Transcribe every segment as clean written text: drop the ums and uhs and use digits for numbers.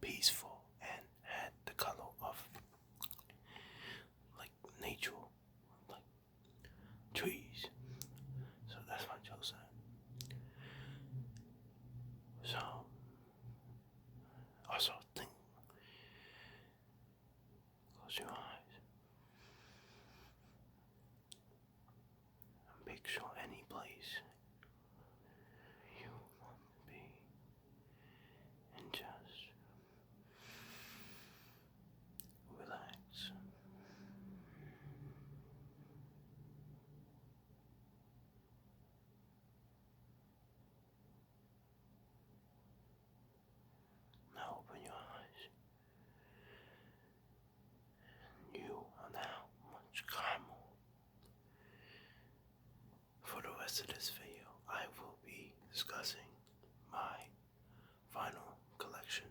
peaceful and had the color of like nature, like trees. So that's my chosen. So also think, close your eyes and picture any place you want to be and just relax. Now open your eyes. You are now much calmer. For the rest of this video, I will be discussing my final collection.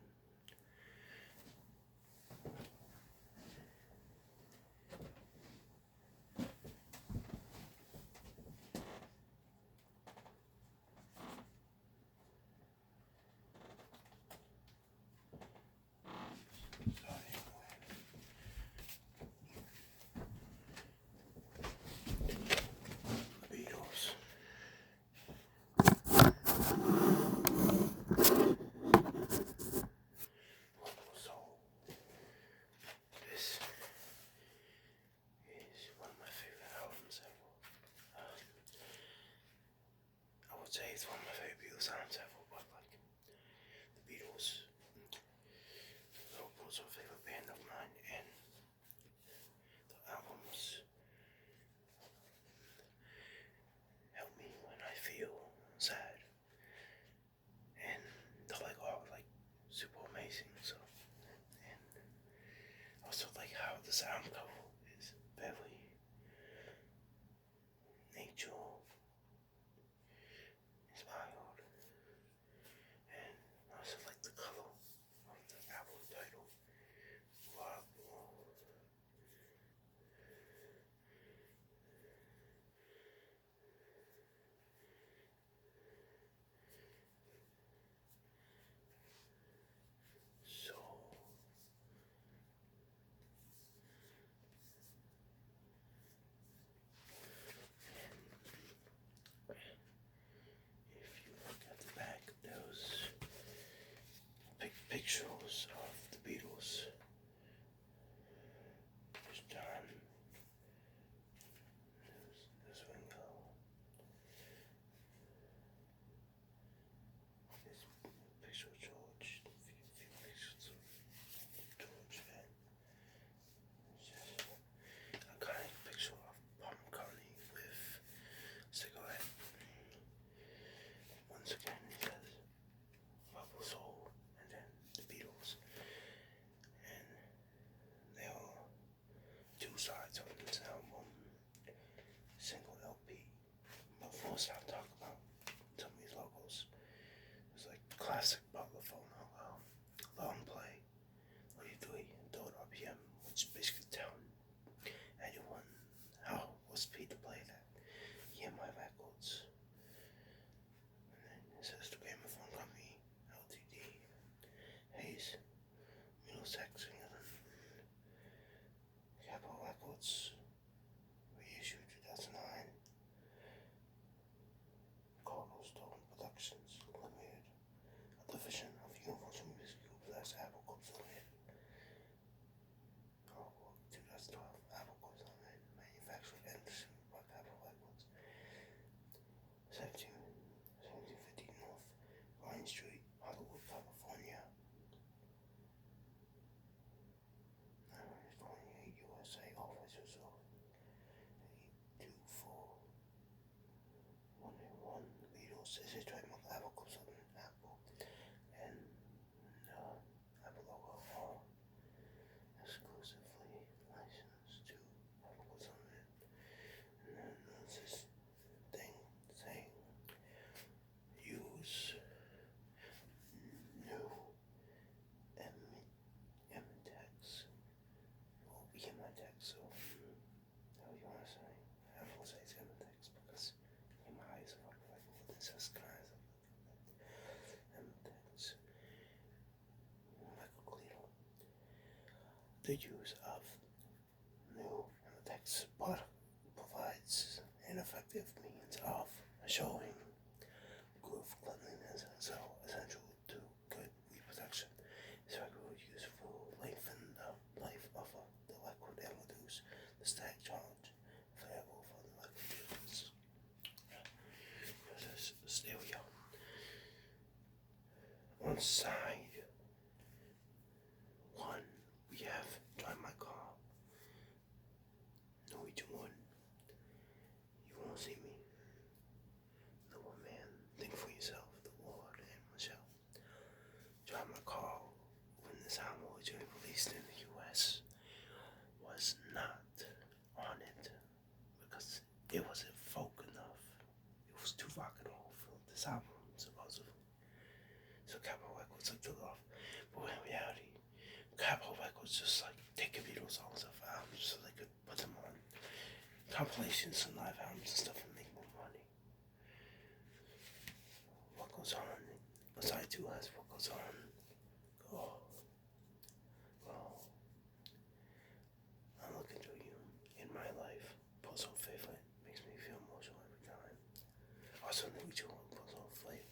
The Beatles. So, this is one of my favorite albums ever. I would say it's one of my favorite Beatles albums ever, but like the Beatles, Liverpool's a favorite band of mine, and the albums help me when I feel sad, and they're like all like super amazing. So, and also like how the sound cover is very nature inspired, and also like the color of the album title, Rock. So if you look at the back, those pictures of the Beatles. There's John. There's Ringo. There's a picture of George. A few pictures of George. And there's just a iconic picture of Paul McCartney with a cigarette. Once again, he says Rubber Soul and then the Beatles. And there are two sides of this album, single LP. But first, I'll talk about some of these logos. It's like classic butler phone, long play, 33 third RPM, which basically telling anyone how what speed to play that. Hear my records. And then it says the Gramophone Company, Ltd. Hayes, Middlesex, England. Capitol Records, reissued 2009. Cargo Stone Productions Limited, a division of Universal Music Group that's Apple Corp Limited. 2012, Apple Corp Limited, manufactured and distributed by Capitol Records. 1750 North Vine Street, Hollywood, California. 28 USA, officers of 824-181. The Beatles is a trademark Apple Corp Apple, and Apple logo are exclusively licensed to Apple Corp. And then there's this thing saying use new Emitex or Emitex, so how you want to say? I don't want to say it's Emitex because in my eyes are like what it says guys. Emitex. Michael the use of new text provides an effective means of showing good cleanliness, so essential to good reproduction. This record useful lengthen the life of the liquid and reduce the static charge available for the liquid use. There we go. On side one, we have Drive My Car. Norwegian one. You won't see me. The One Man. Think for Yourself. The Lord and Michelle. Drive My Car, when this album originally released in the US, was not on it because it wasn't folk enough. It was too rock and roll for this album, supposedly. So Capitol Records took it off. But in reality, Capitol Records just like taking Beatles songs off albums so they could put them on compilations and live albums and stuff and make more money. What Goes On? Side 2 has What Goes On. Oh, well, I'm looking through you in my life. Personal favorite makes me feel emotional every time. Also, Norwegian one, personal favorite.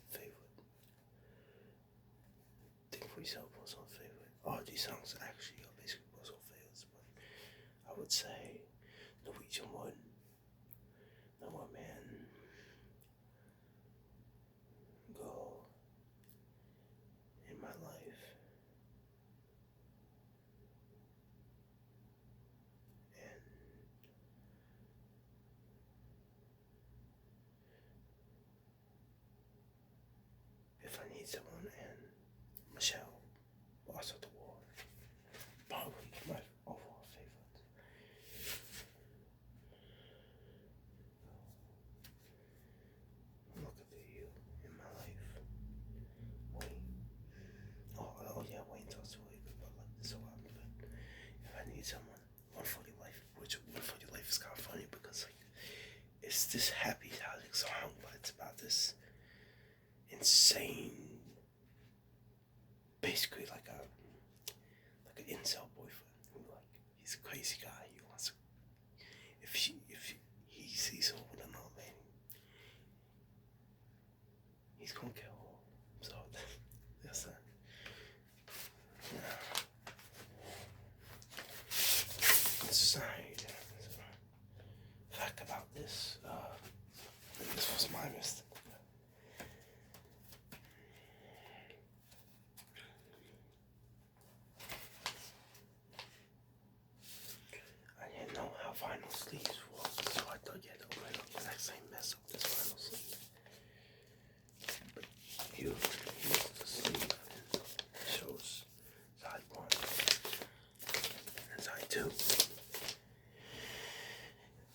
Think for Yourself, personal favorite. All these songs actually are basically personal favorites, but I would say Norwegian one, The One Man, Girl in My Life, and If I Need Someone, and Michelle, Boss of the War. Probably my overall favorite. Look at you in my life. Wayne. Oh yeah, Wayne's also really good, but like this a lot. But If I Need Someone, One for Your Life, which One for Your Life is kind of funny because like it's this happy topic song, but it's about this insane, basically like an incel boyfriend who like he's a crazy guy. He wants to, if he sees her with another man, he's gonna kill her. So that's that. Yeah. Inside. Fact about this. This was my mistake. I didn't know how vinyl sleeves work, so I thought you had to open up the exact same mess of this vinyl sleeve. But here's the sleeve, and it shows side 1 and side 2.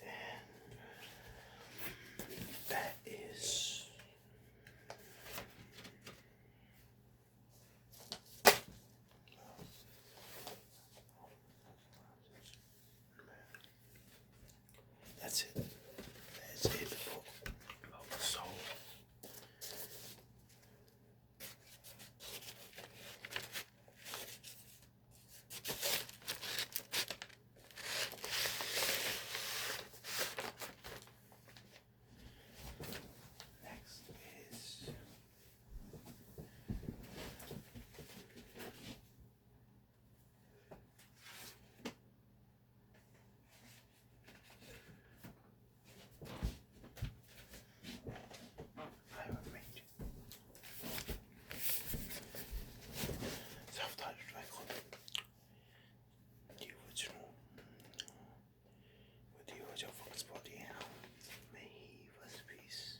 And that is that's it. That's it for the soul. Next is Iron Maiden. Self-titled record. The original. With the original Fox Body out. May he rest in peace.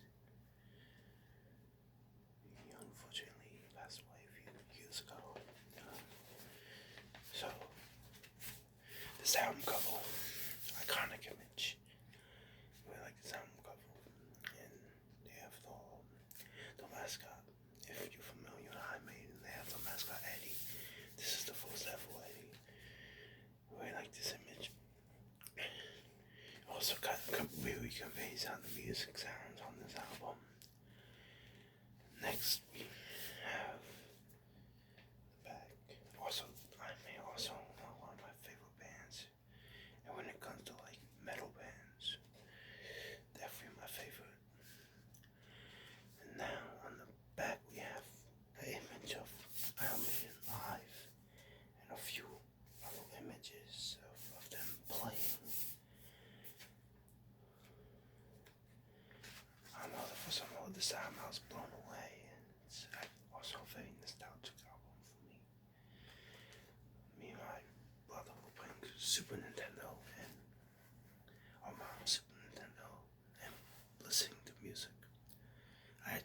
He unfortunately passed away a few years ago. So, this album cover, iconic image. I really like this album cover. And they have the mascot. If you're familiar with Iron Maiden, they have the mascot Eddie. This is the first ever Eddie. I really like this image. Also really conveys how the music sounds on this album. Next we have the back. Also, I may also one of my favorite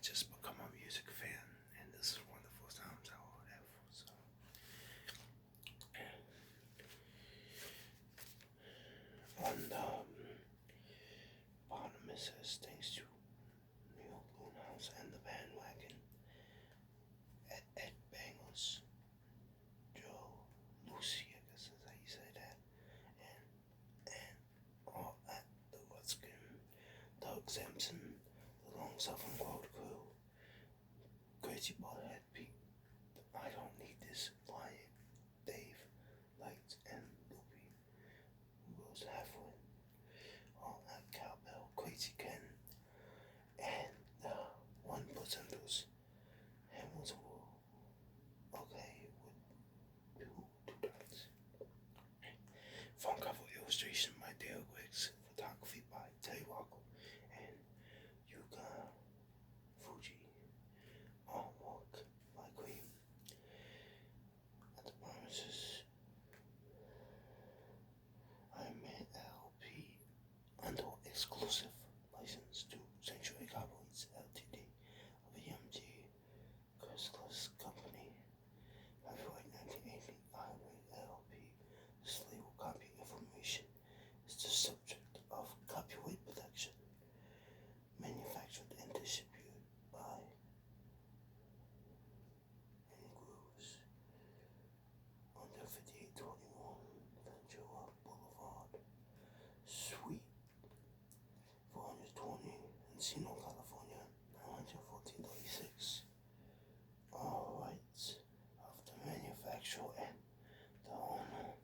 just become a music fan, and this is one of the first times I will have. So, on the bottom it says thanks to New York House and the bandwagon at Ed Bangles, Joe Lucy, I guess is how you say that, and all at the Rutskin, Doug Sampson, the Long Southern Road Crew, Crazy Ballhead Pete, I Don't Need This, Wyatt, Dave, Lights, and Loopy, Rose Halfway, all at Cowbell, Crazy Ken, and the 1%ers, Hamilton's okay, with two dots. Phone cover illustration by Dale Wicks, photography by Terry Walker, and Yuka Fuji, artwork by Cream. At the bottom it says Iron Man LP under exclusive license to Sanctuary Copyrights Ltd. of EMG Chrysalis Company. Copyright 1980 Iron Man LP. This label copy information is the subject of copyright protection. Manufactured and distributed by Grooves under 5821 Ventura Boulevard, Suite 420, Encino, California 91436. All rights of the manufacturer and the owner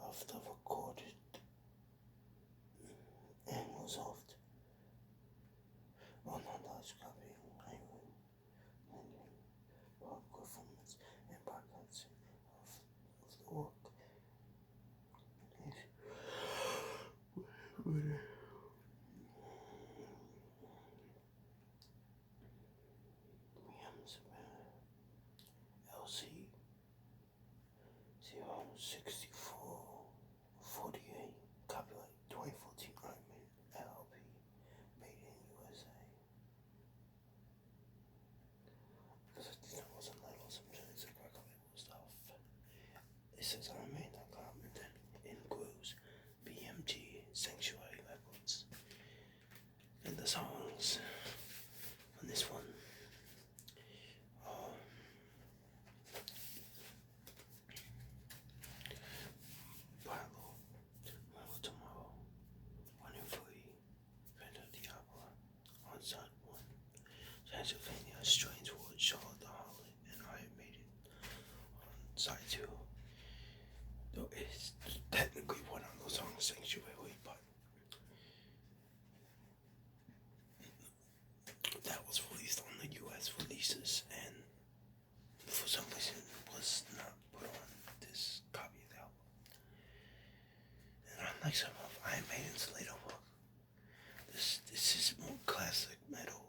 of the recorded and resolved unauthorized copying, hiring, lending, or performance and broadcasting of the work. Williams LC 06448, copyright 2014 Iron Man LP, made in USA. Because I think that was a label, sometimes it's like label stuff. It says IronMan.com and then in grooves BMG Sanctuary Records. And the songs on this one are Bravo, Tomorrow, Tomorrow, 1 and 3, Phantom of the Opera, on side 1, Transylvania, Strange World, Charlotte the Harlot, and Iron Maiden on side 2. Though it's technically one of those songs, Sanctuary, but that was released on the US releases and for some reason was not put on this copy of the album. And unlike some of Iron Maiden's later work, this is more classic metal,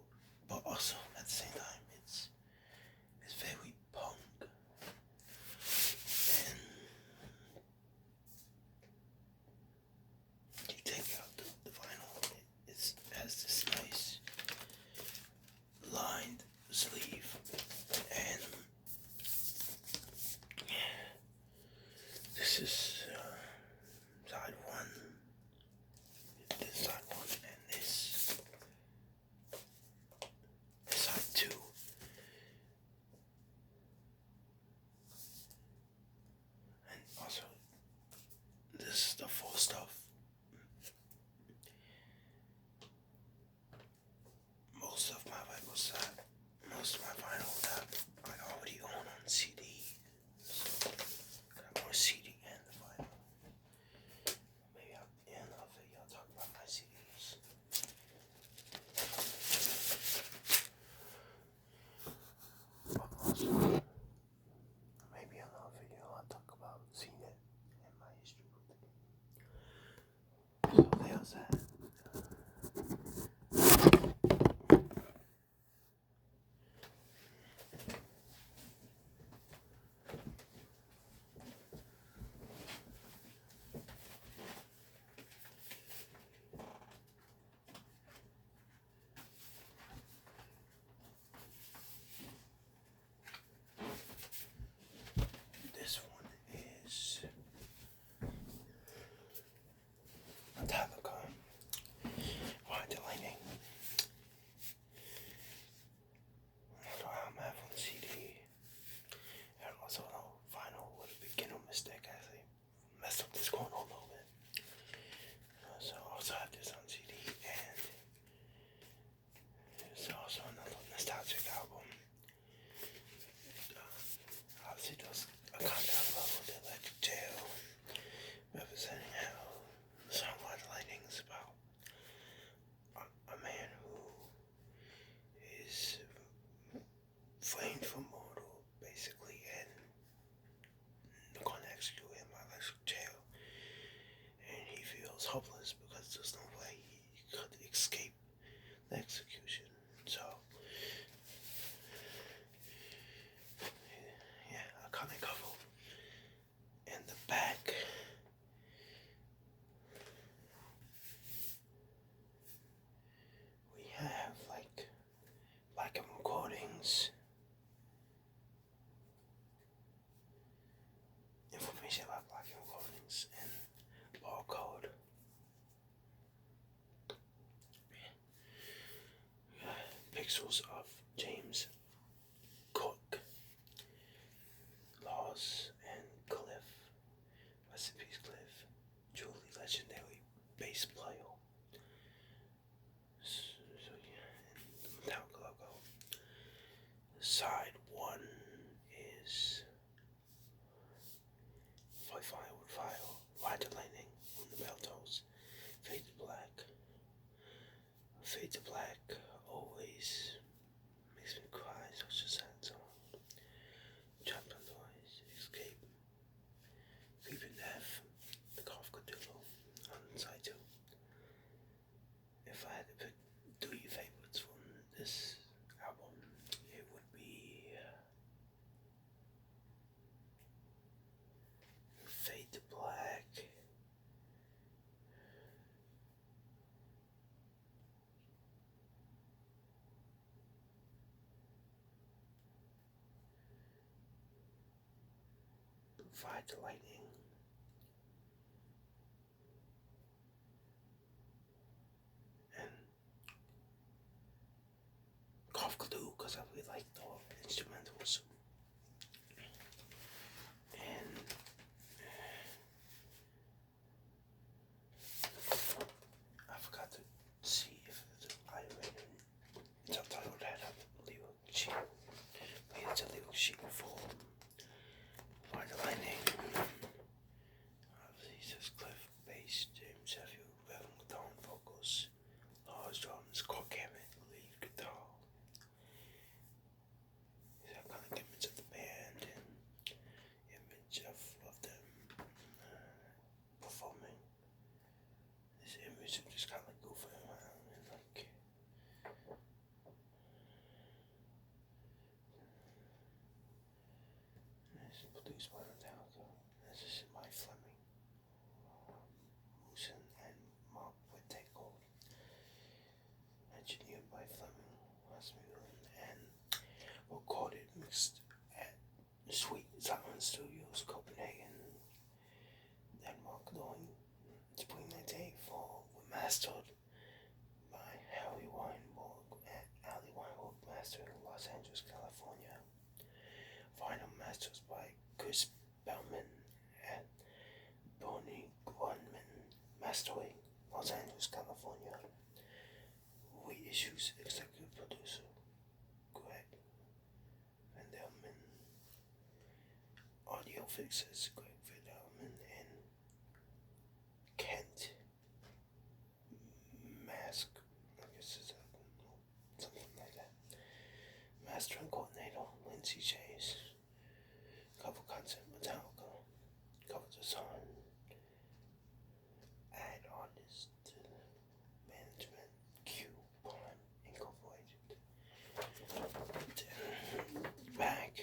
but also at the same time it's very punk. And you take out the vinyl, it has this nice lined sleeve, and this is side 1, this side 1, and this is side 2. stuff that's going on a little bit. So I also have this on CD, and it's also another nostalgic album. Obviously, there's a countdown level with Electric Jail, representing how the song White Lightning is about a man who is framed for mortal, basically, and they're going to execute him by Electric Jail. And he feels hopeless because there's no way he could escape the execution. So, yeah, a comic cover. In the back, we have like black and recordings, information about black and recordings, and barcode. Pixels of James Cook, Laws, and Cliff. Rest in peace, Cliff. Truly legendary bass player. So yeah, and the Metallica logo. Side 1 is Fight Fire with Fire, Ride the Lightning, When the Bell Tolls, Fade to Black. Fade to Black always makes me cry, such a sad song. Trapped on Noise, Escape, Creeping Death, The Call of Cthulhu on side 2. If I had to pick 3 favorites from this album, it would be Fade to Black, Ride the Lightning, and Call of Cthulhu, because I really like the instrumentals. And I forgot to see if it's iRated. It's subtitled that up lyric sheet. But it's a lyric sheet for Ride the Lightning. Obviously, it says Cliff, bass, James Sheffield, Velvet guitar and vocals, Lars drums, Cork Hammett, lead guitar. These are kind of image of the band and image of them performing. This image of just kind of like goofing around and like this is produced by Metallica. This is Mike Fleming, Moosin, and Mark Whittaker. Engineered by Fleming, Rasmussen, and recorded mixed at Sweet Silence Studios, Copenhagen, Denmark, during spring 1984, mastered by Harry Weinberg at Ali Weinberg Mastering, Los Angeles, California. Vinyl masters by Chris Bellman at Bernie Grundman Mastering, Los Angeles, California. Reissues executive producer Greg Vanderman. Audio fixes Greg Vanderman and Kent Mask. I guess it's something like that. Mastering coordinator Lindsay Chase. Cover concept Metallica. Cover design. Ad artist management Q Prime Incorporated. Back,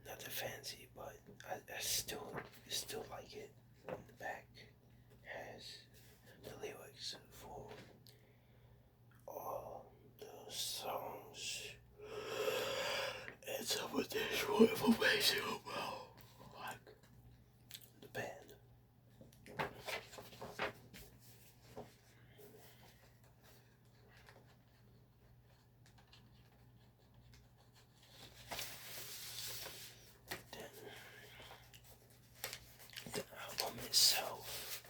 nothing fancy, but I still like it. The back has the lyrics for all the songs. And some additional information about like the band. itself,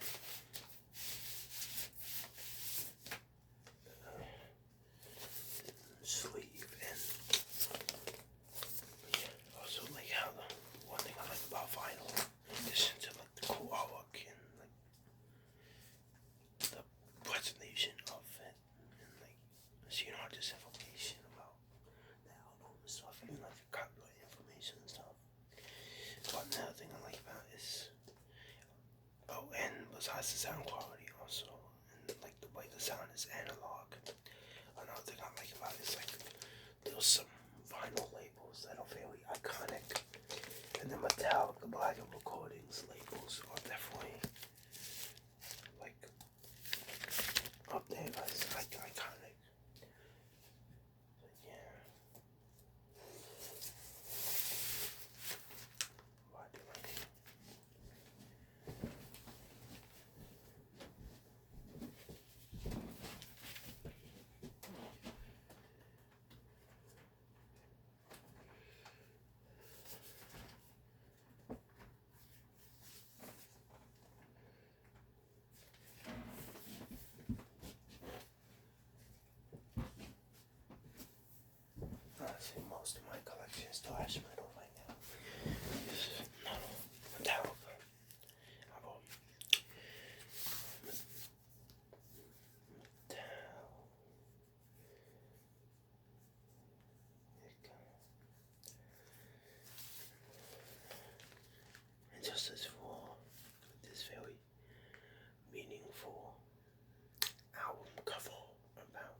sleeve, and also like how the one thing I like about vinyl, in addition to like the cool artwork and like the presentation of it, and like so you know just information about the album and stuff, even like the copyright information and stuff. But another thing I like about is and besides the sound quality also, and like the way the sound is analog. Another thing I like about it is like there's some vinyl labels that are very iconic, and the metallic, the Black and Recordings labels are definitely like up there as like iconic. But yeah, why do I think? Honestly, most of my collection is thrash metal right now. This is not Metallica. I bought and just as for this very meaningful album cover about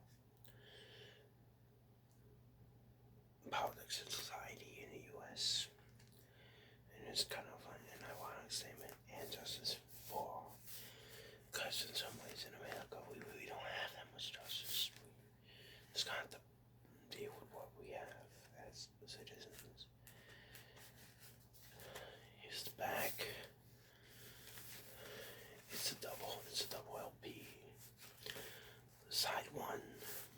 politics and society in the U.S. And it's kind of an ironic statement and justice for, because in some ways in America we really don't have that much justice. We just kind of have to deal with what we have as citizens. Here's the back. It's a double LP. Side 1,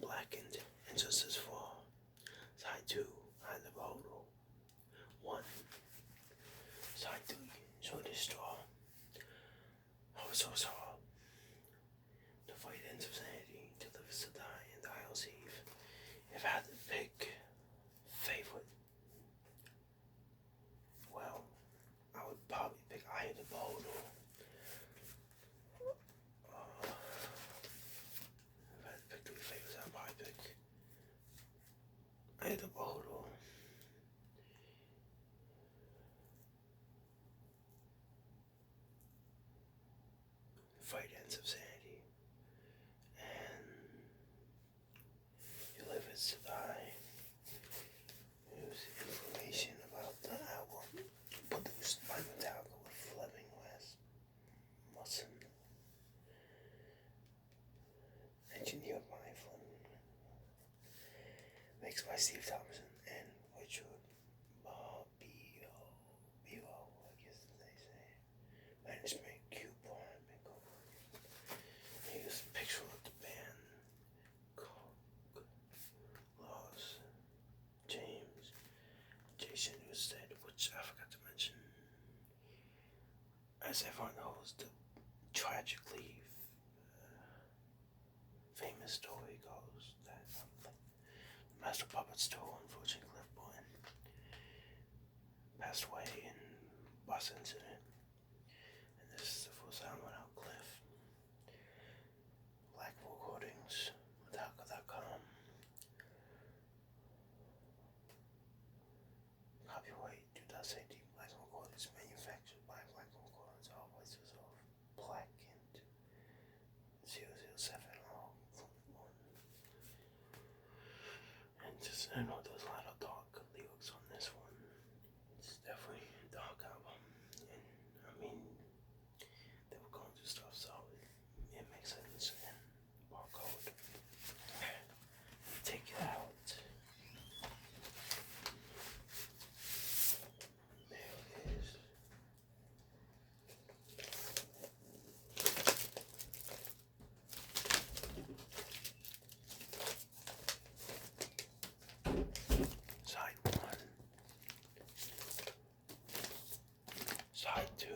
Blackened and Justice for. Side 2, Hide the Bottle 1. Side 3, Swedish Straw. I was so sorry. To fight ends of sanity, to live is to die, and I'll Eve. If I had to pick favorite, well, I would probably pick Eye of the Beholder. If I had to pick 3 favorites, I'd probably pick Eye of the Beholder. Fight ends of sanity, and you live is to die. Here's information about the album produced by Metallica with Fleming Rasmussen, engineered by Fleming, mixed by Steve Thompson and Richard Barbio, I guess they say, management Q Prime. Here's a picture of the band. Laws, James, Jason Newsted, which I forgot to mention. As everyone knows, the tragically famous story goes that the Master Puppets tour, unfortunately, Cliff Burton passed away in bus incident. And this is the first time without Cliff. Black Recordings, Metallica.com. Copyright 2018 Black Recordings, manufactured by Black Recordings, all rights reserved. Blackened 007 all one. And just I know there's a lot of dark lyrics on this one. It's definitely a dark album, and I mean they were going through stuff, so it makes sense. And barcode, take it out. There it is. Side 1. Side 2.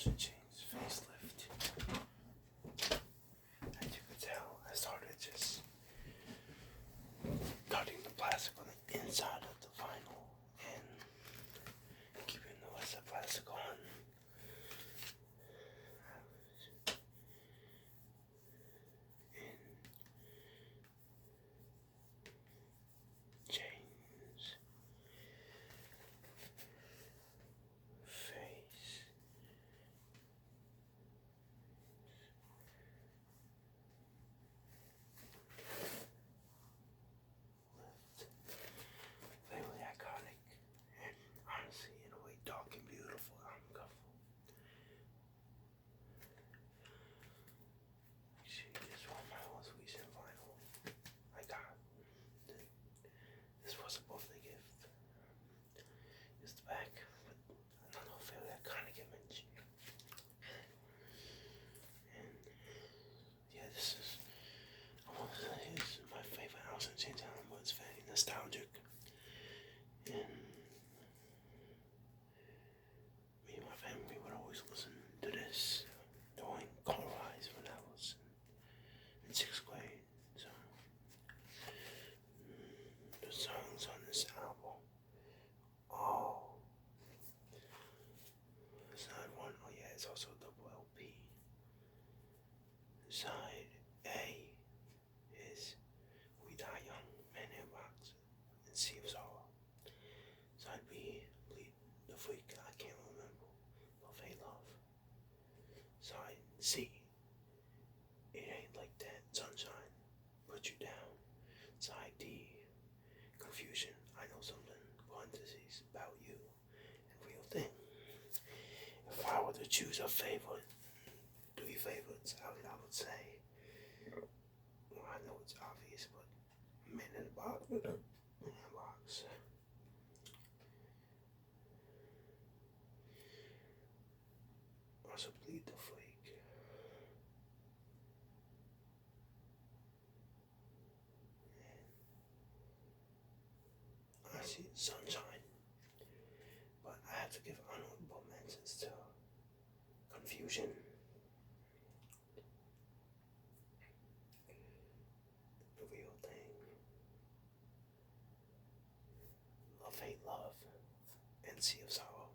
Alice in Chains facelift. As you can tell, I started just cutting the plastic on the inside of the vinyl and keeping the rest of the plastic on. Chains, face, lift, very iconic, and honestly, in a way, dark and beautiful album cover. Actually, this was my most recent vinyl I got. This was a birthday gift. It's the back, but another very iconic image. And yeah, this is, I want to say, it's my favorite Alice in Chains album, but it's very nostalgic. And me and my family would always listen to this during car rides when I was in 6th grade. So the songs on this album. Oh, side one. Oh yeah, it's also a double LP. Side A is We Die Young, Man in a Box, and Sea of Sorrow. Side B, Bleed the Freak, I Can't Remember, Buffet Love. Side C, It Ain't Like That, Sunshine, Put You Down. Side D, Confusion, I Know Something, parentheses, About You, and Real Thing. If I were to choose a favorite, 3 favorites, I would say, well, I know it's obvious, but Man in the Box, Man in the Box. Also Bleed the Freak. And I see Sunshine, but I have to give honorable mentions to Confusion, The Real Thing, Love Hate Love, and Sea of Sorrow.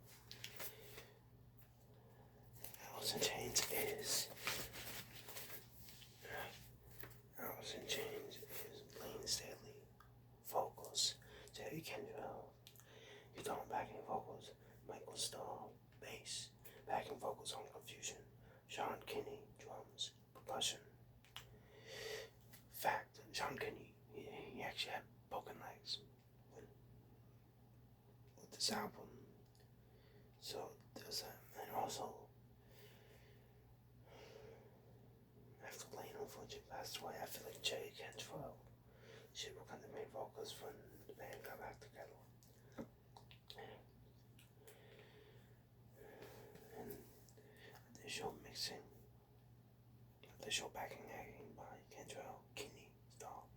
Alice in Chains is Layne Staley, vocals, Jerry Kendrell, guitar and backing vocals, Michael Stahl, bass, backing vocals on Confusion, Sean Kinney, drums, percussion. Fact, Sean Kinney, he actually had broken legs with this album. So there's that. And also, after Layne unfortunately passed away, I feel like Jerry Cantrell should become the main vocalist when the band got back together. And additional mixing, additional backing acting by Cantrell, Kinney, Stahl,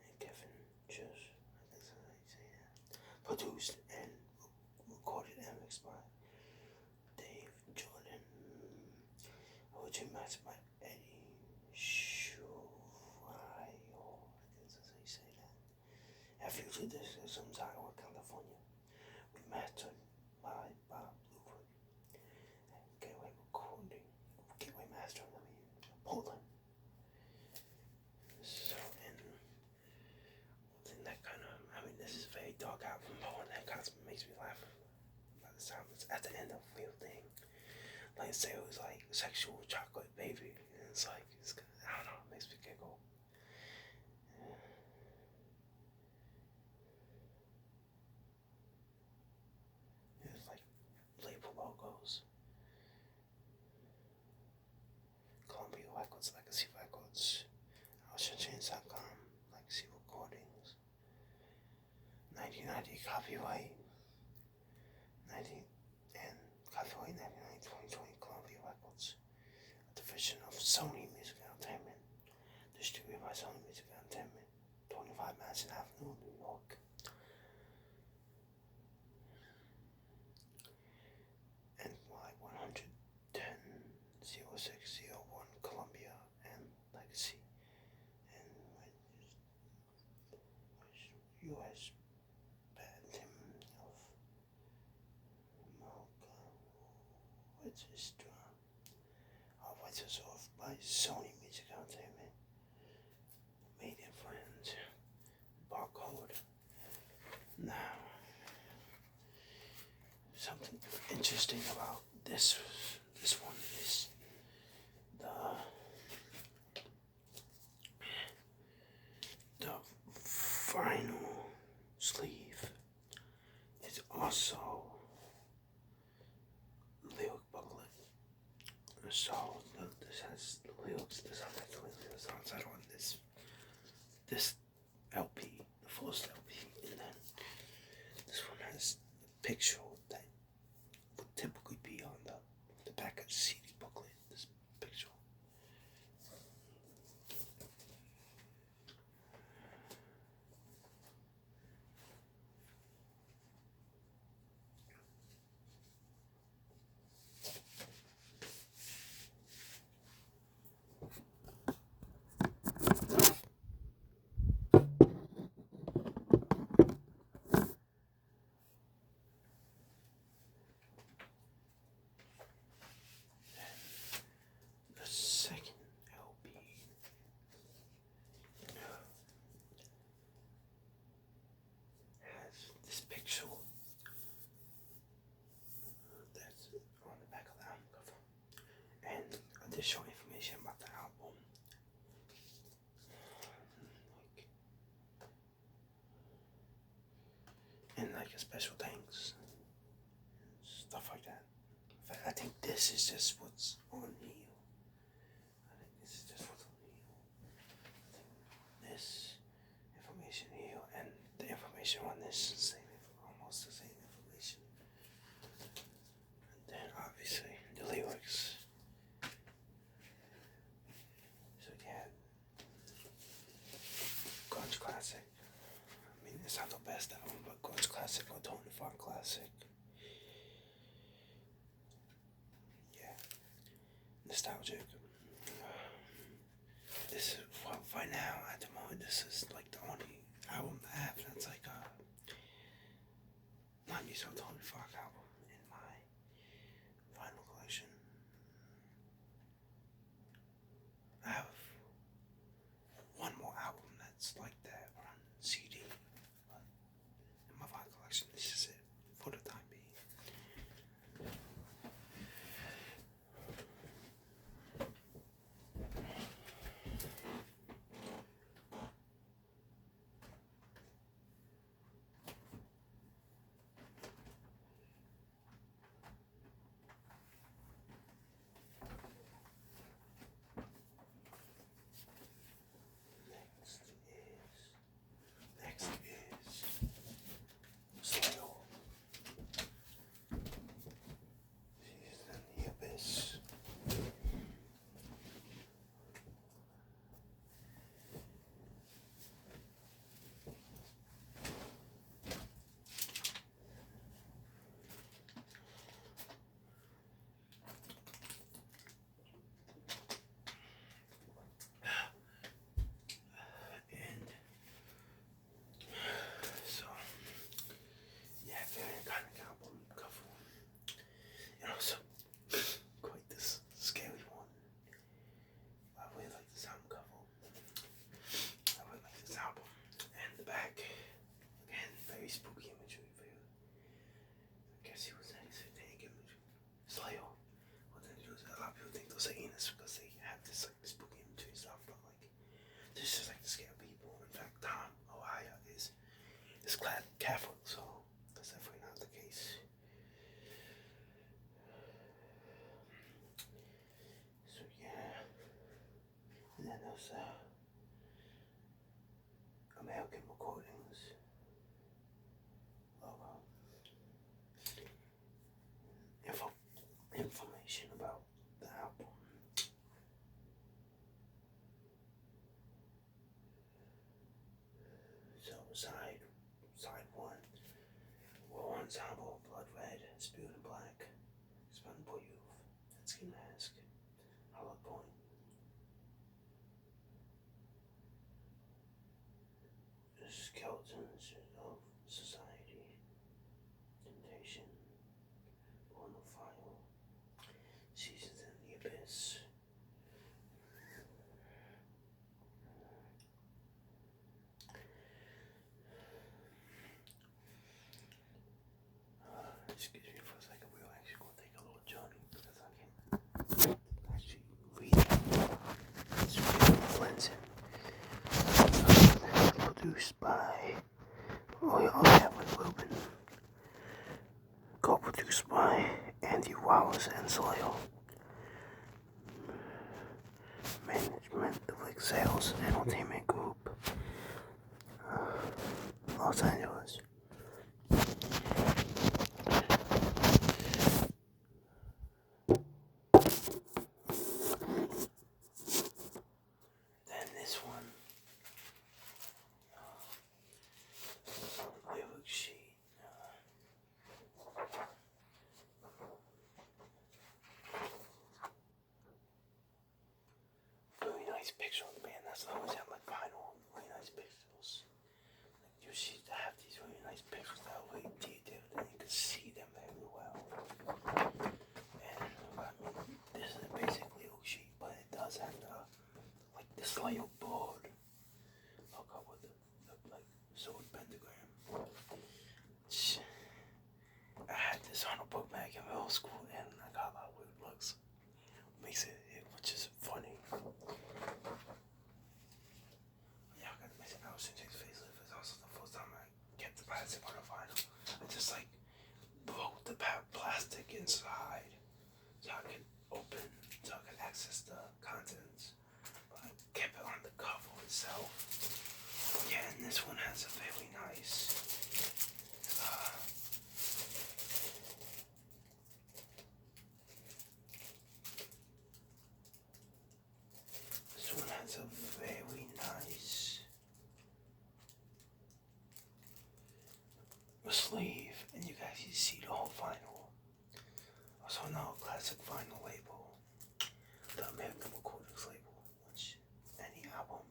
and Kevin Schuss. I guess that's how you say that. Produced and recorded and mixed by Dave Jordan. Originally mastered by Eddie Shuvayo. I guess that's how you say that. After this is from Iowa, California. Remastered by Bob Bluewood. And Gateway Mastering, Portland. So, and that kind of, this is a very dark album, but when that kind of makes me laugh by the time it's at the end of Real Thing. Like, say it was like Sexual Chocolate Baby, and it's like, I don't know, it makes me giggle. It's like label logos. Columbia Records, Legacy Records, AliceInChains.com, Legacy Recordings, 1990 copyright, 2020 Columbia Records, a division of Sony Music Entertainment, distributed by Sony Music Entertainment, 25 Madison Avenue, New York. And like 110 0601 Columbia and Legacy, and U.S. banned him of Malka, which is which is off by Sony Music Entertainment, Media Friends, Barcode. Now, something interesting about this one is the vinyl sleeve is also lyric booklet. So this has the lyrics. This has the lyrics outside on this LP, the fullest LP, and then this one has a picture that would typically be on the back of the CD booklet. This picture. The second LP has this picture that's on the back of the album cover and additional information about the album. And like special things, stuff like that. In fact, I think this is just what's on here. I think this is just what's on here. I think this information here and the information on this is almost the same information. And then obviously the lyrics. So yeah, Grunge Classic. I mean, it's not the best album, but Grunge Classic or Tony Funk Classic. Yeah, nostalgic. This is, well, right now, at the moment, this is like the only album I have that's like a 90s or Tony Funk album in my vinyl collection. I have one more album that's like that on CD, but in my vinyl collection, this is it for the time being. Next is Slayer. She's in the abyss. And so, yeah, very iconic album cover. And also, quite this scary one. I really like this album cover. I really like this album. And the back, again, very spooky imagery. I guess he was saying satanic imagery. Slayer. Well, then a lot of people think they're Satanists because they have this like spooky imagery and stuff, but like, this is like to scare people. In fact, Tom Ohio is Catholic, so that's definitely not the case. So yeah, and then there's American recordings of information about the album. So side one, War Ensemble, Blood Red, Spirit in Black, Expendable Youth, and Ski Mask. Skeletons of Society, Temptation, Pornophile, Seasons in the Abyss. Excuse me for a second, we're actually going to take a little journey because I can't actually read it. It's really cleansing. Produced by Edwin Rubin. Co-produced by Andy Wallace and Soil. Management of Exhales Entertainment Group. Los Angeles. Then this one. Lyric sheet. Very nice picture of the band. That's always have like vinyl. Very nice pictures. Like you see, they have these really nice pictures that are really detailed, and you can see them very well. And I mean, this is basically a sheet, but it does have this layer board. I'll go with the like sword pentagram. I had this on a book bag in middle school, and I got a lot of weird looks. Makes it, which is funny. Yeah, I got to mention Alice in Chains Facelift. It's also the first time I kept the plastic on a vinyl. I just like broke the plastic inside so I could access the contents. But I kept it on the cover itself. Yeah, and this one has a very nice sleeve, and you guys can see the whole vinyl. Also now a classic vinyl label, the American Recordings label, which any album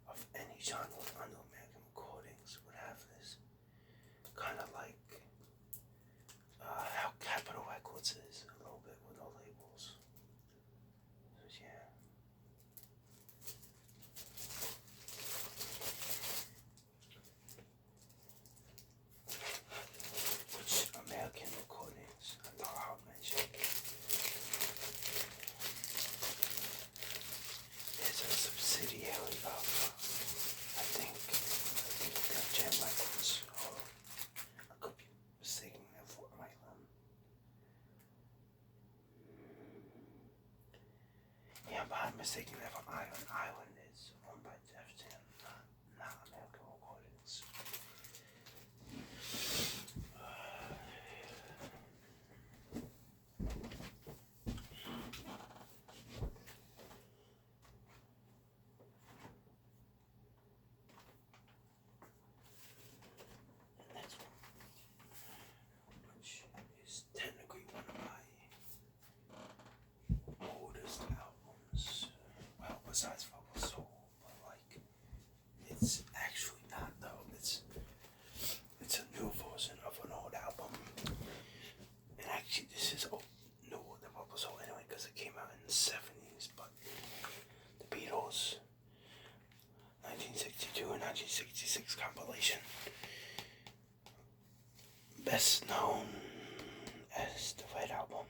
of any genre under American Recordings would have this. Kind of like how Capitol Records is a little bit with all labels. So yeah. American Recordings, I thought I'll mention, is a subsidiary of, I think Gem Records, or I could be mistaking that for Island. Yeah, but I'm mistaking that for Island. Island is owned by Def Jam, not American Recordings. Which is technically one of my oldest albums. Well, besides Bubble Soul, but like, it's actually not though. It's a new version of an old album. And actually, this is newer than Bubble Soul anyway, because it came out in the 70s. But the Beatles, 1962 and 1966 compilation. Best known as the Red Album.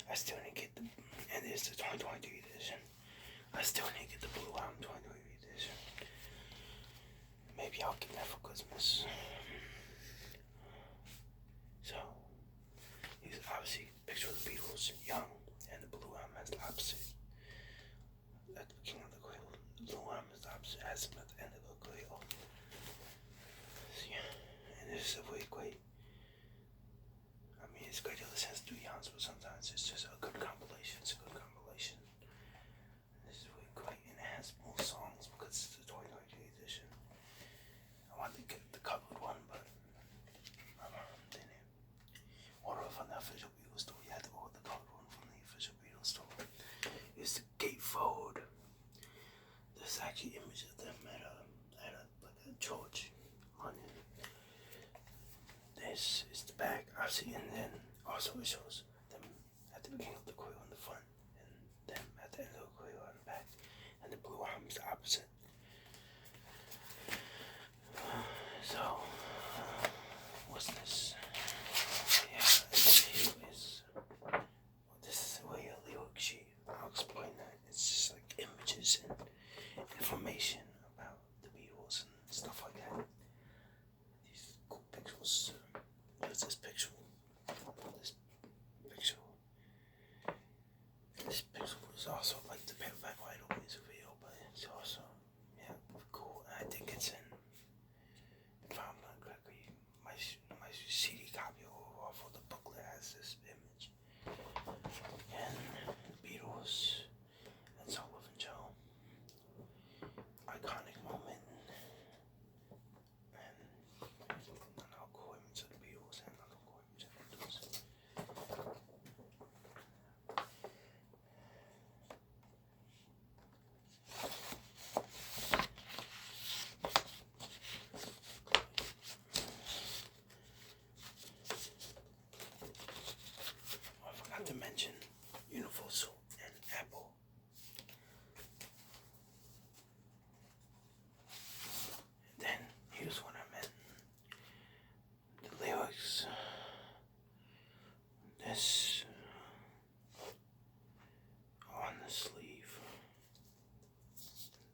I still didn't get and it's the 2023 edition. I still didn't get the Blue Album 2023 edition. Maybe I'll get that for Christmas. So, he's obviously a picture of the Beatles young, and the Blue Album has the opposite. At the beginning of the cradle, the Blue Album is the opposite, has him at the end of the cradle. So, yeah, and this is a really great. I mean, it's great to listen to Youngs, but sometimes it's just a good compilation. It's a good compilation. This is really great, and it has more songs because it's the 2023 edition. I wanted to get the covered one, but my mom didn't order it from the official Beatles store. You had to order the covered one from the official Beatles store. It's the gatefold. There's actually images of them at a like Also, it shows them at the beginning of the coil in the front, and them at the end of the coil on the back, and the blue arm is the opposite. So, what's this? Yeah, here is. This is a way a lyric sheet. I'll explain that. It's just like images and information about the Beatles and stuff like that. These cool pixels. There's this pixel. This pixel. This pixel is also like the Paperback Writer music video, but it's also cool. I think it's in. If I'm not correctly, my CD copy off of the booklet has this image. And the Beatles and Sullivan Joe. Iconic moment. And another cool image of the Beatles and another cool image of the Beatles. I forgot to mention Universal and Apple. And then here's what I meant. The lyrics. This on the sleeve.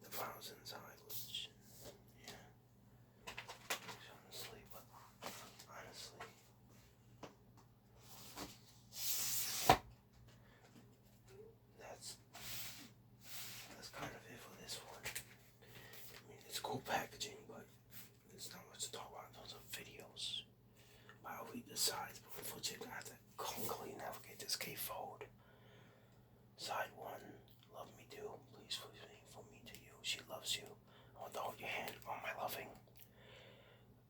The files inside, which it's on the sleeve, but honestly. That's kind of it for this one. I mean, it's cool packaging, but there's not much to talk about in terms of videos. I'll read the sides, but unfortunately, I have to clunkily navigate this gatefold. Side 1, love me do, please me, from me to you. She loves you. I want to hold your hand on my loving.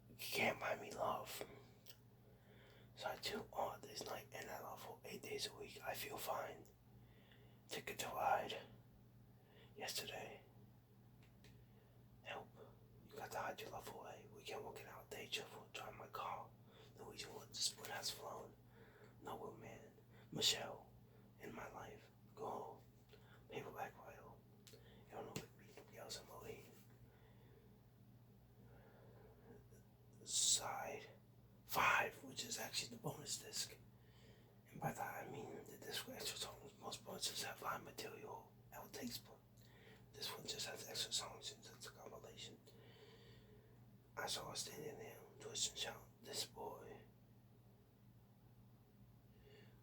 You can't buy me love. Side 2, all this night and I love for 8 days a week. I feel fine. Ticket to ride. Yesterday. Help. You got to hide your love away. We can't work it out. Day travel. Drive my car. Norwegian wood. The spoon has flown. No will man. Michelle. In my life. Go home. Paperback Writer. You don't know what yells at Molly. Side 5, which is actually the bonus disc. And by that I mean the disc with extra songs. Most bonuses have live material outtakes, but this one just has extra songs since it's a compilation. I saw her standing there, twist and shout, this boy.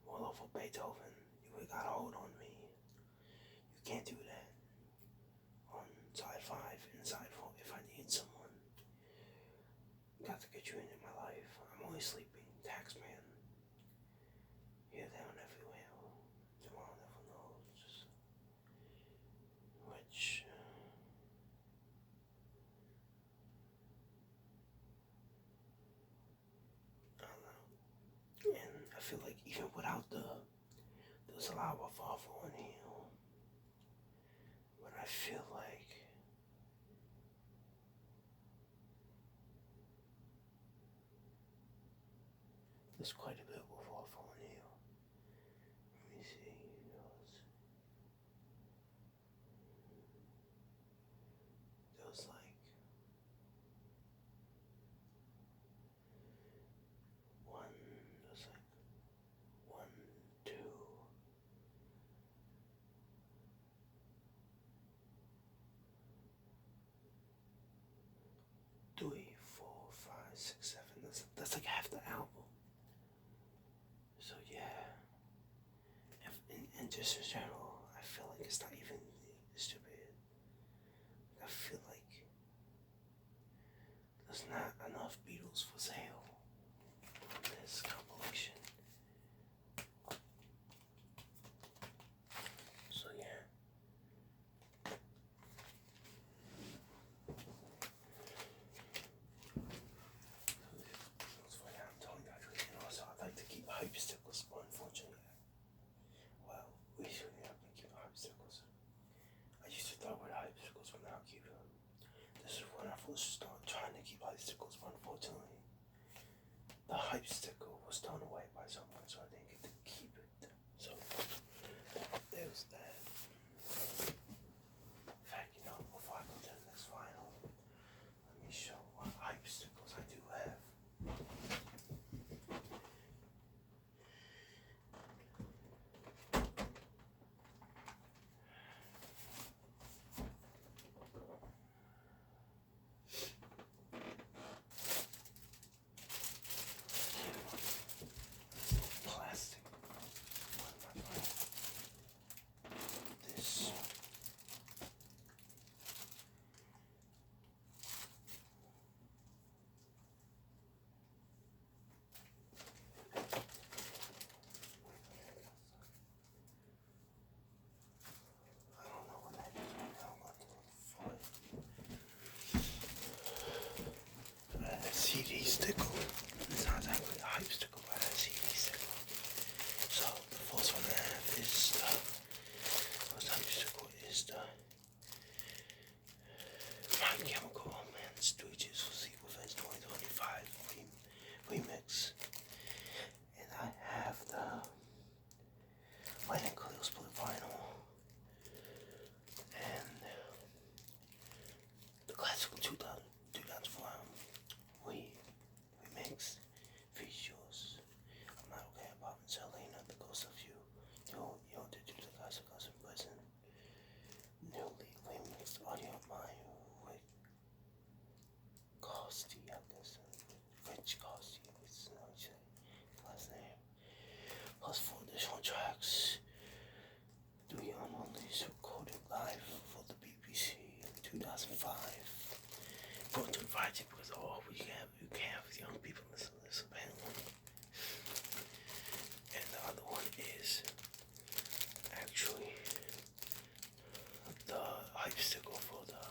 All over Beethoven, you got a hold on me. You can't do that. On side 5 and side 4, if I need someone. Got to get you in my life. I'm always sleeping. Taxman. Here, there, and everywhere. Tomorrow never knows. Which. I don't know. And I feel like even without there's a lot of awful on here. But I feel like there's quite a bit of awful on here. Let me see. There was like one, 2, 3, 4, 5, 6, 7. That's like half the album. So yeah, and just in general, I feel like it's not even distributed. I feel like there's not enough Beatles for sale on this compilation. So yeah. That's why I'm telling you, and also I'd like to keep hype stickers, but unfortunately, well, we shouldn't have to keep hype stickers. I used to throw away hype stickers, but now I keep them. This is when I first started trying to keep hype stickers, but unfortunately, the hype sticker was thrown away by someone, so I didn't is the My Chemical Romance 3 Cheers for Secret Revenge 2025 remix. And I have the White and Clear split vinyl and the classical 2004 remix features I'm Not Okay About Selena, The Ghost of You, Yo, Did You The Guys in Prison, newly remixed audio of mine with Costy, I guess, Rich Costy, it's not his last name, plus 4 additional tracks, 3 unreleased recorded live for the BBC in 2005. Important to invite you because we can have young people listen to this apparently. And the other one is actually the hype sticker for the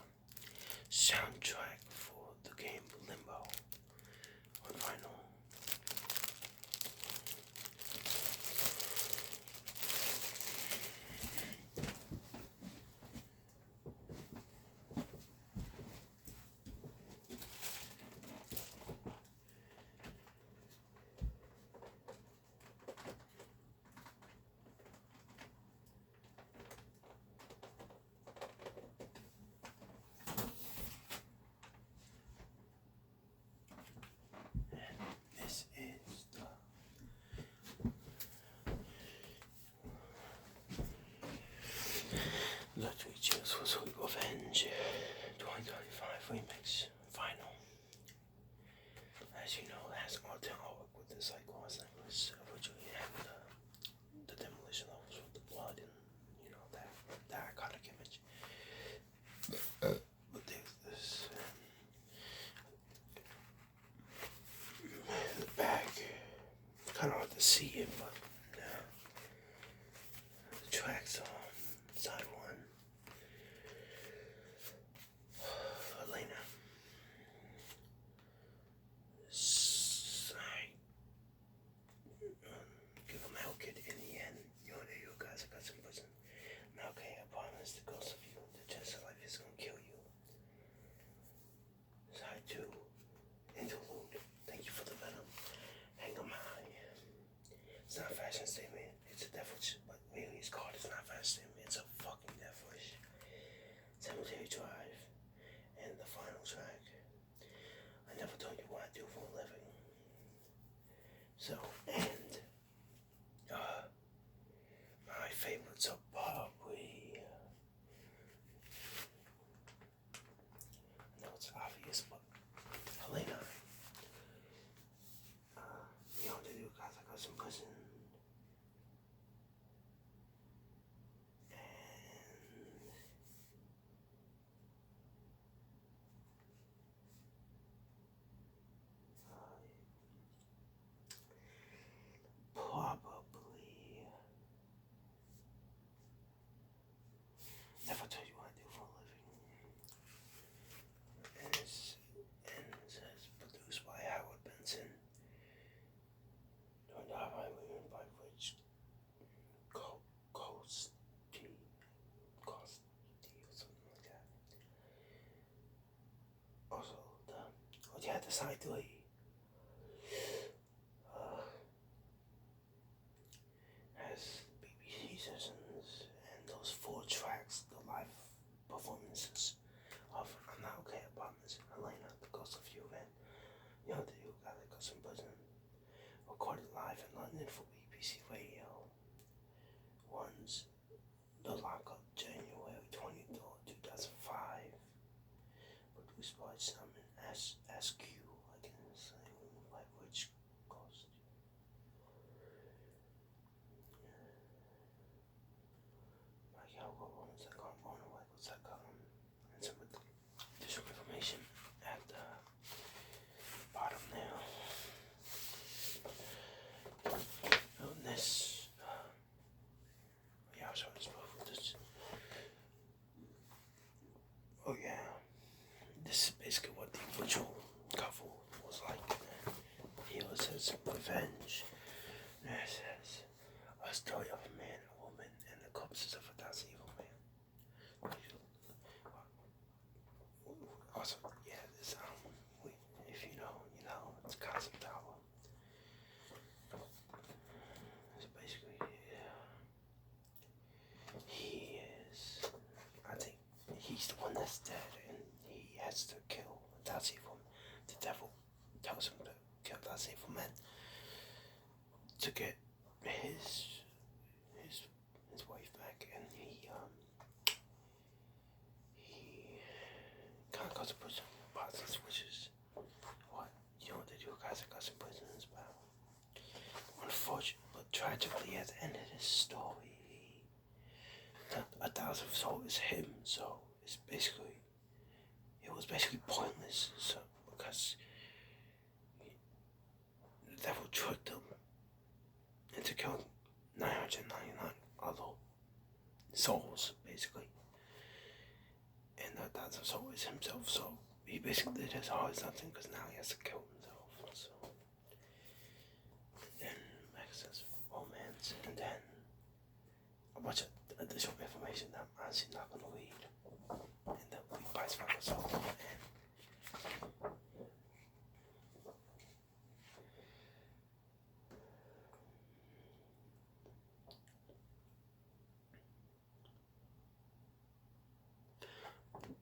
soundtrack for the game Limbo on vinyl. This is the 3 Cheers for Sweet Revenge 2025 remix vinyl. As you know, it has art and artwork with this icon necklace. Originally had the demolition levels with the blood and that iconic image. But there's this in the back. Kind of hard to see it, but the tracks on side 1. Elena. Give him Hellkid in the end. You guys got some prison. Okay, I promise the ghost of you. The chance of life is gonna kill you. Side 2. Interlude. Thank you for the venom. Hang 'em high. It's not a fashion statement. It's a death wish. But really, it's called. It's not a fashion statement. It's a fucking death wish. Cemetery Drive. And the final track. I never told you what I do for a living. So, and my favorites are probably, I know it's obvious, but Helena. You know what to do, guys. I got some prison. Probably never tell you what I do for a living. And it says produced by Howard Benson. Don't die by women by Rich Costy or something like that. Also, the side 3. Has BBC sessions and those 4 tracks, the live performances of I'm Not Okay About Miss Helena, The Ghost of You, and you know you got some prison. Recorded live in London for BBC Radio. One's The Lockup, January 23rd, 2005. Produced by Simon SQ, I can say, by Rich Cost. And some additional information at the bottom there. This, I'll show this before this. Oh yeah, this is basically what the original cover was like. Here it says Revenge. There it says a story of a man, a woman, and the corpses of 1,000 evil men. to get his his his wife back, and he kind of goes to prison process, which is what they do guys that goes in prison is about. Unfortunately, but tragically, at the end of this story, a thousand souls is him. So it was basically pointless. So because the devil tricked him into killing 999 other souls, basically, and that thousand souls is himself. So he basically did his hardest nothing because now he has to kill himself. So then Max says romance, and then a bunch of additional information that I'm honestly not gonna read, and then we bites back us all.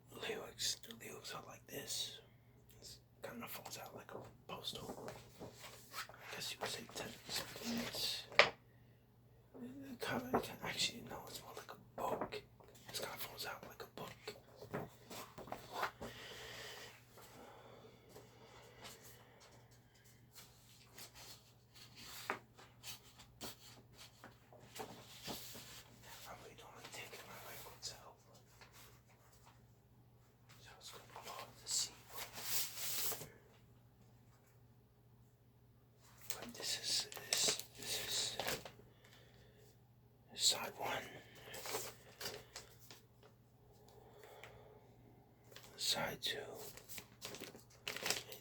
The lyrics are like this. It kind of falls out like a postal. I guess you would say text. Actually, no, it's more like a book. It kind of falls out like a book. I really don't like taking my records out. So it's going to be hard to see. But this is side one. Side two.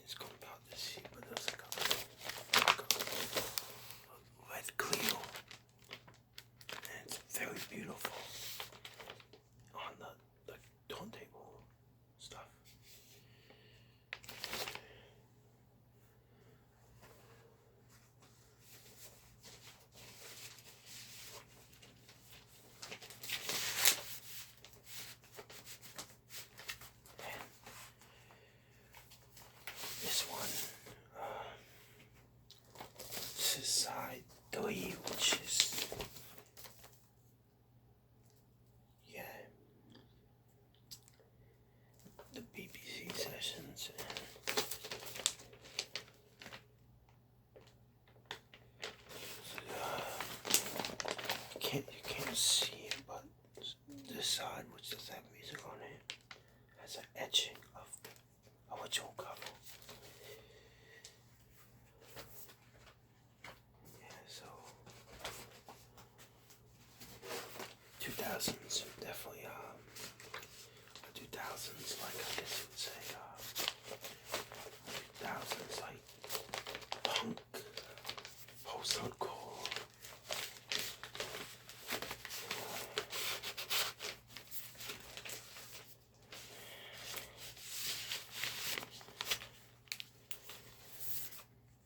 It's going to be hard to see, but there's like a red Clio. And it's very beautiful on the turntable stuff. This one, this is side 3, which is, the BBC sessions. And you can't see it, but this side, which does have music on it, has an etching of original cover. 2000s, definitely, 2000s, like, I guess you would say, 2000s, like, punk, post-hardcore,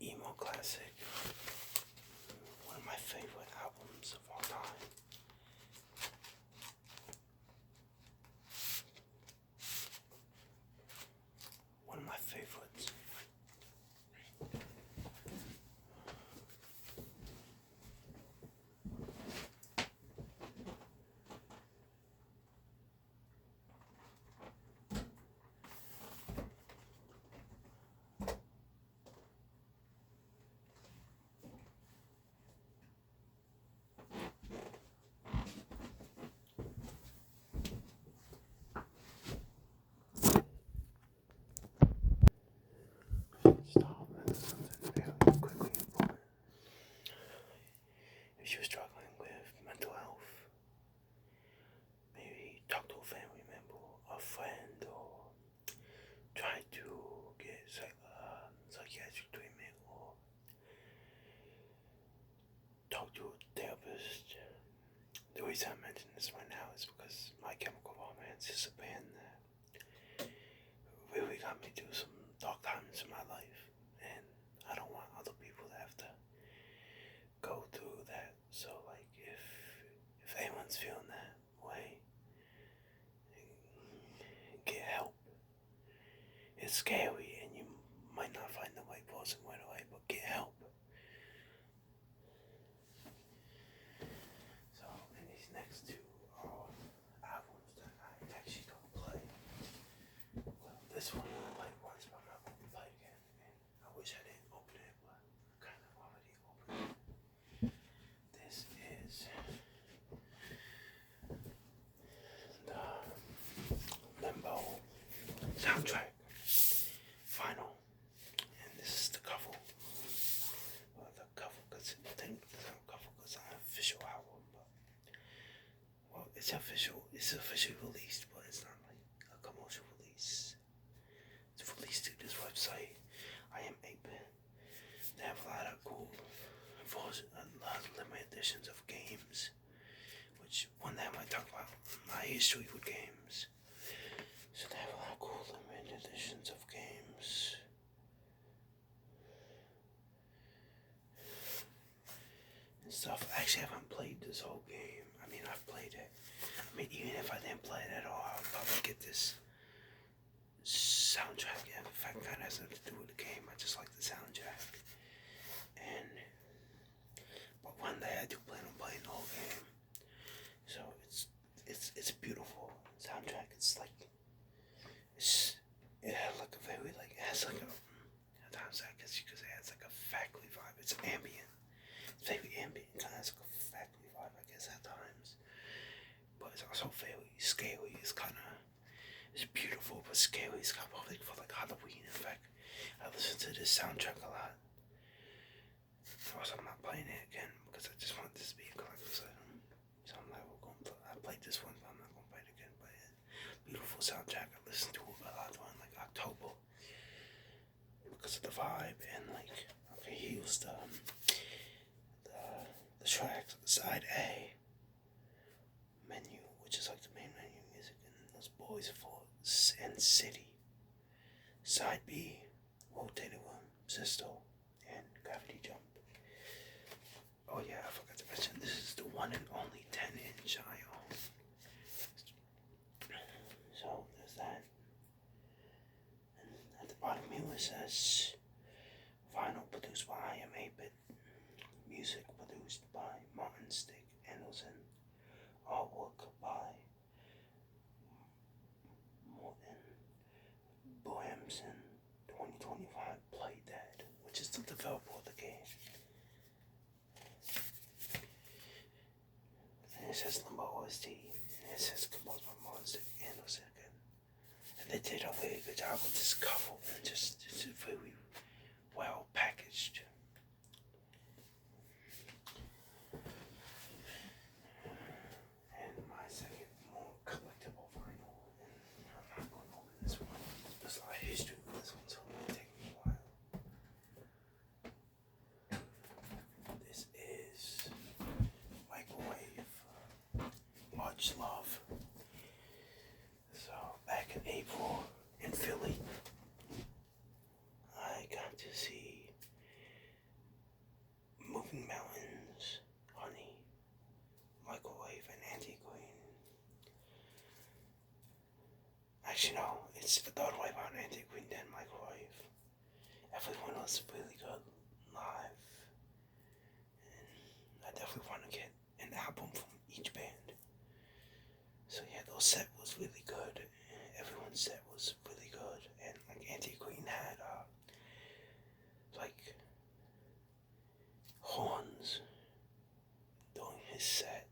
emo classic, one of my favorite albums of all time. One of my favorites. Stop. That's something very quickly important. If you're struggling with mental health, maybe talk to a family member, a friend, or try to get psychiatric treatment, or talk to a therapist. The reason I mention this right now is because My Chemical Romance is a band that really got me through some dark times in my life, and I don't want other people to have to go through that. So, like, if anyone's feeling that way, get help. It's scary, and you might not find the right person right away, but get help. it's official. It's officially released, but it's not like a commercial release. It's released to this website. I am 8-bit. They have a lot of cool, a lot of limited editions of games. Which one day I might talk about my history with games. So they have a lot of cool limited editions of games. And stuff. Actually, I haven't played this whole game. I mean, I've played it. I mean, even if I didn't play it at all, I'll probably get this soundtrack. In fact, it kind of has nothing to do with the game. I just like the soundtrack. But one day I do plan on playing the whole game. So it's a beautiful soundtrack. It's like it has like a at times I guess you could say it has like a factory vibe. It's ambient. It's very ambient, kind of has like a factory vibe, I guess, at times. But it's also very scary. It's beautiful, but scary. It's kind of like for like Halloween. In fact, I listen to this soundtrack a lot. Also, I'm not playing it again because I just want this to be a collector's item. So I'm not going to play. I played this one, but I'm not going to play it again. But beautiful soundtrack. I listened to it a lot in like October because of the vibe and like okay, here's the tracks. Side A menu, which is like the main menu music, and those boys for and City. Side B, Rotating Room, Sisto, and Gravity Jump. Oh yeah, I forgot to mention, this is the one and only 10-inch I own. So, there's that. And at the bottom here it says, vinyl produced by I Am 8-bit, music produced by Martin Stig Anderson, artwork by Morten Bohemsen, 2025 Play Dead, which is the developer of the game. And it says Limbo OST, and it says composed by Martin Stig Anderson again. And they did a really good job with this cover, and it's very well packaged. And my second more collectible vinyl, and I'm not going to open this one. There's a lot of history with this one, so it's going to take me a while. This is Microwave Much Love. So back in April in Philly, I got to see Moving Mountains, Honey, Microwave, and Anti-Queen. Actually, no, it's the third way about Anti-Queen, then Microwave. Everyone was really good live. And I definitely want to get an album from each band. So yeah, those set was really good. Everyone's set was really good. And like Anti-Queen had like horns during his set.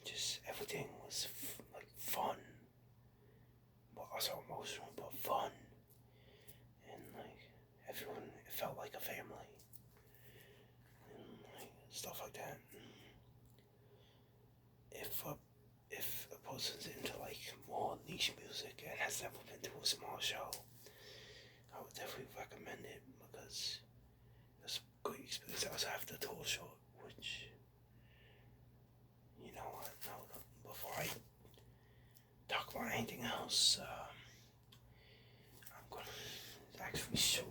Just everything was like fun, but also emotional, but fun. And like everyone, it felt like a family. And like stuff like that. If a person's into like more niche music and has never been to a small show, I would definitely recommend it because it's a great experience. I also have the tour short, which, you know what, no, before I talk about anything else, I'm gonna actually show.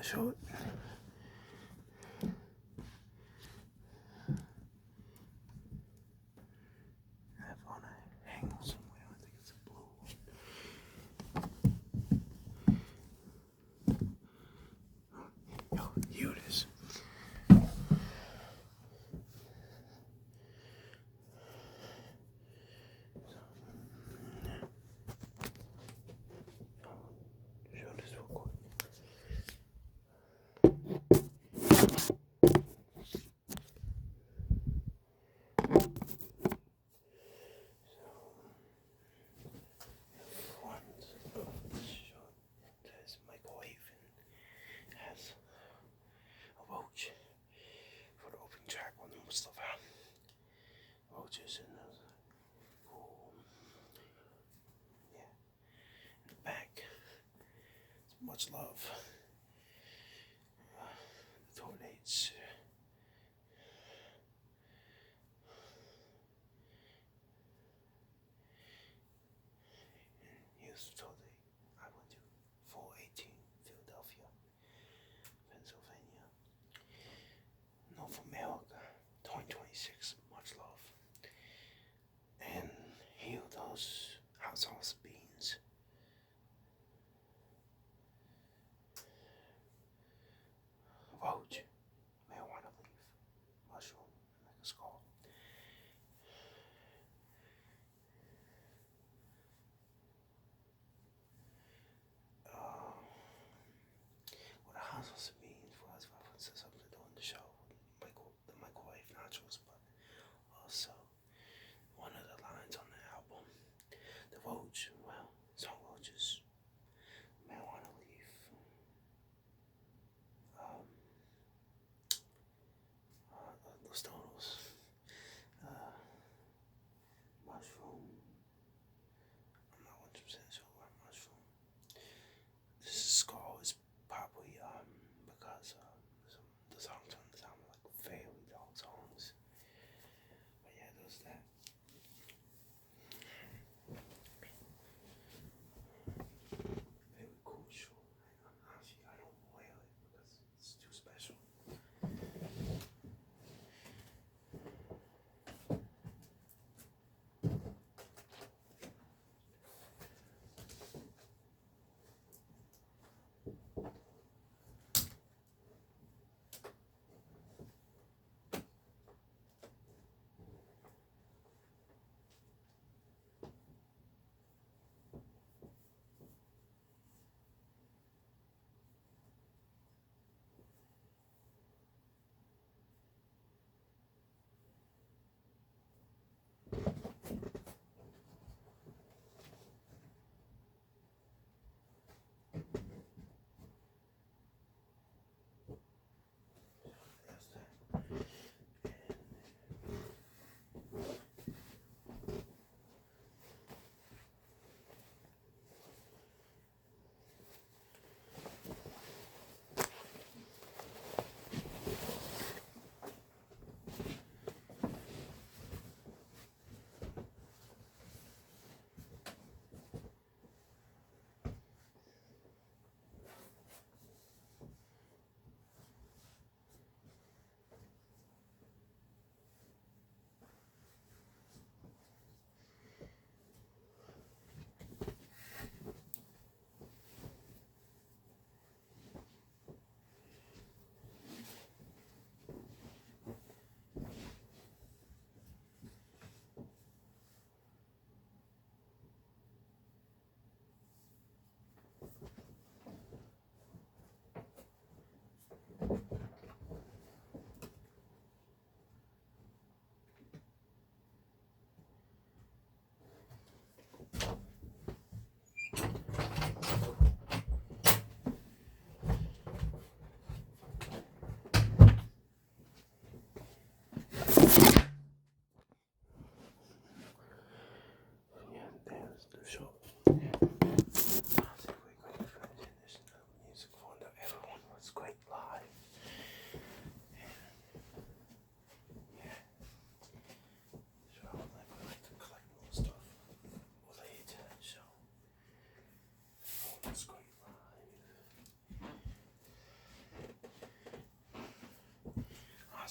show it. I have on a hanger somewhere. I think it's a blue one. Yo, here it is. Show this real quick. There's microwave and has a roach for the open track on the Mustafa. Roaches in the yeah, in the back. It's much love. The toilets. Here's the toilet I went to 418 Philadelphia, Pennsylvania, North America, 2026. Much love. And here those hot sauce beans. Roach, marijuana leaf, mushroom, like a skull.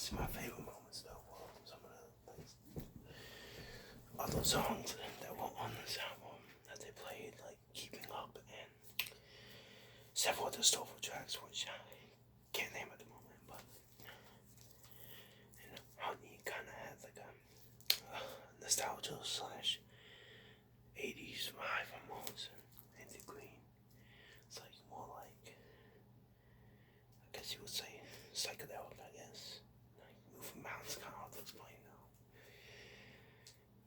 Honestly, my favorite moments though were some of the other songs that were on this album that they played, like Keeping Up and several other Stover tracks, which I can't name at the moment, but Honey kind of had like a nostalgia slash 80s vibe almost, and the Green. It's like more like, I guess you would say, psychedelic, I guess. Like Moving Mountains, kind of hard to explain now.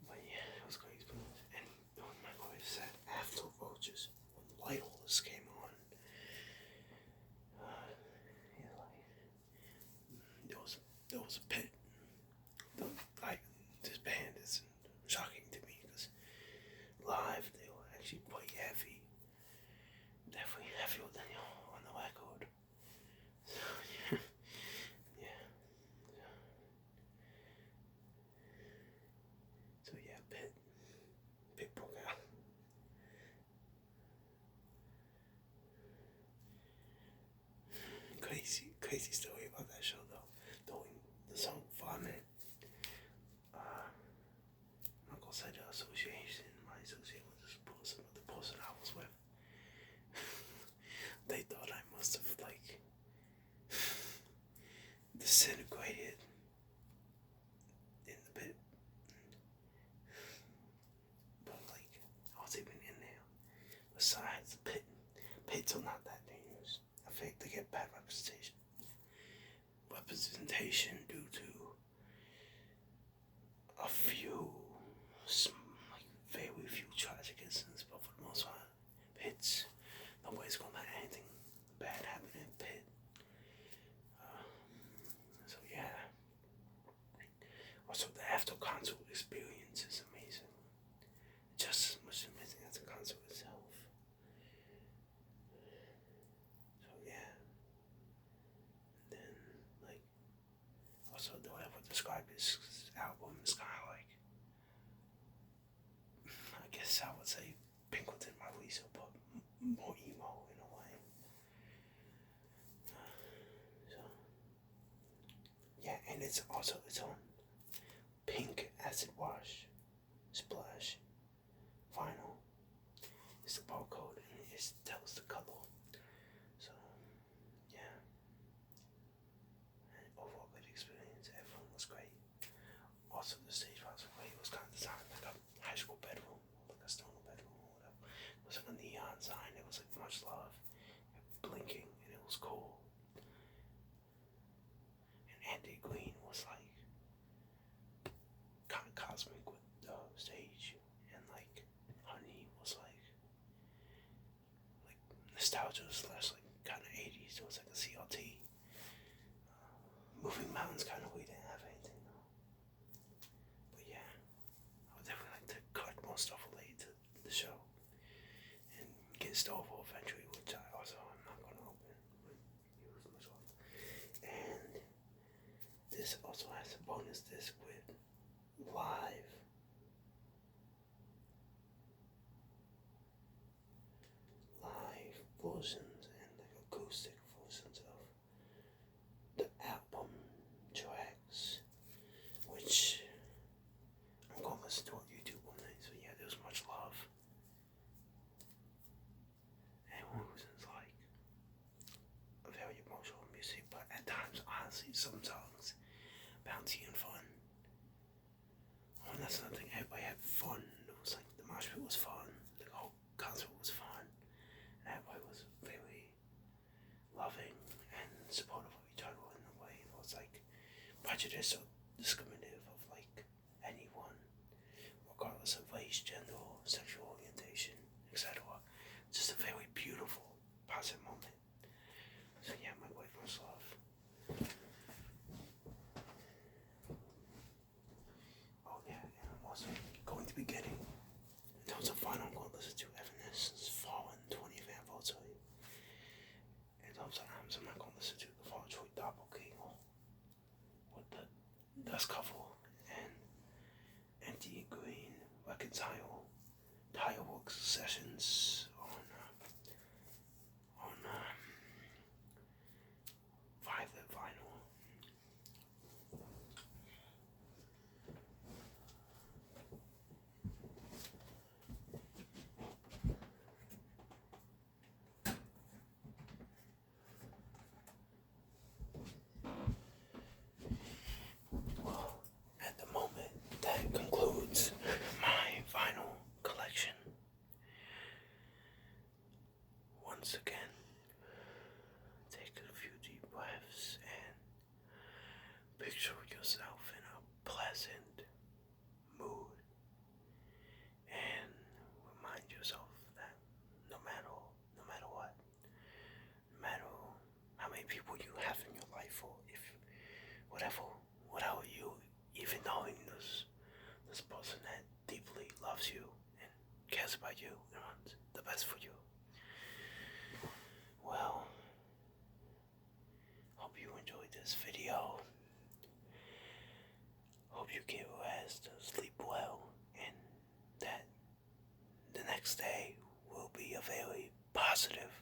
But yeah, it was great experience. And on my life set after Roaches, when Lighthouse came on, yeah, like, there was a pit. Like, this band is shocking to me because live they were actually quite heavy. Definitely heavier than on the record. So, yeah. So yeah, Pit broke out. Crazy story about that show though. Doing the song Vomit. Uncle said association, my association was this person, but the person I was with, they thought I must have like disintegrated in the pit. But like I was even in there. Besides the pits are not that dangerous. I think they get bad representation due to a few, like very few tragic incidents, but for the most part, pits, nobody's gonna let anything bad happen in a pit. So yeah. Also, the after concert experience is amazing. Just as much amazing as the concert itself. So yeah. And then, like, also the way I would describe this album is kind of like, I guess I would say Pinkerton by Lisa, but more emo in a way. So yeah, and it's also its own pink acid wash splash vinyl. It's the barcode and it tells the color. So yeah, and overall good experience. Everyone was great. Also the stage was great. It was kind of designed like a high school bedroom, like a stoner bedroom or whatever. It was like a neon sign. It was like much love, blinking, and it was cool. And Andy Green was like kind of cosmic with the stage, and like Honey was like nostalgia slash like kind of 80s. It was like a CLT. Moving Mountains kind of, we didn't have anything though. But yeah, I would definitely like to collect more stuff related to the show and get Stovall eventually, which I also am not going to open, but use myself. And this also has a bonus disc with live versions and like acoustic versions of the album tracks, which I'm gonna listen to on YouTube one night. So yeah, there's much love. And Who's like very emotional music, but at times, honestly, some songs bouncy and fun. Oh, and that's another thing. Everybody had fun. It was like the mosh pit was fun. The whole concert was fun. And everybody was very loving and supportive of each other in a way that was like prejudice or discriminative of like anyone, regardless of race, gender, or sexual orientation, etc. Just a very beautiful, positive moment. So yeah, my wife was love. Oh yeah, and I'm also going to be getting, in terms of vinyl, I'm going to listen to Evanescence Fallen 20th Anniversary. In terms of albums, I'm not going to listen to the Fall Troy Doppelganger with the Dust Cover and Empty Green Reconcile Fireworks Sessions on Violet Vinyl. once again, take a few deep breaths and picture yourself in a pleasant mood, and remind yourself that no matter what, no matter how many people you have in your life, or if whatever, without you even knowing this person that deeply loves you and cares about you and wants the best for you. Well, hope you enjoyed this video. Hope you get rest, sleep well, and that the next day will be a very positive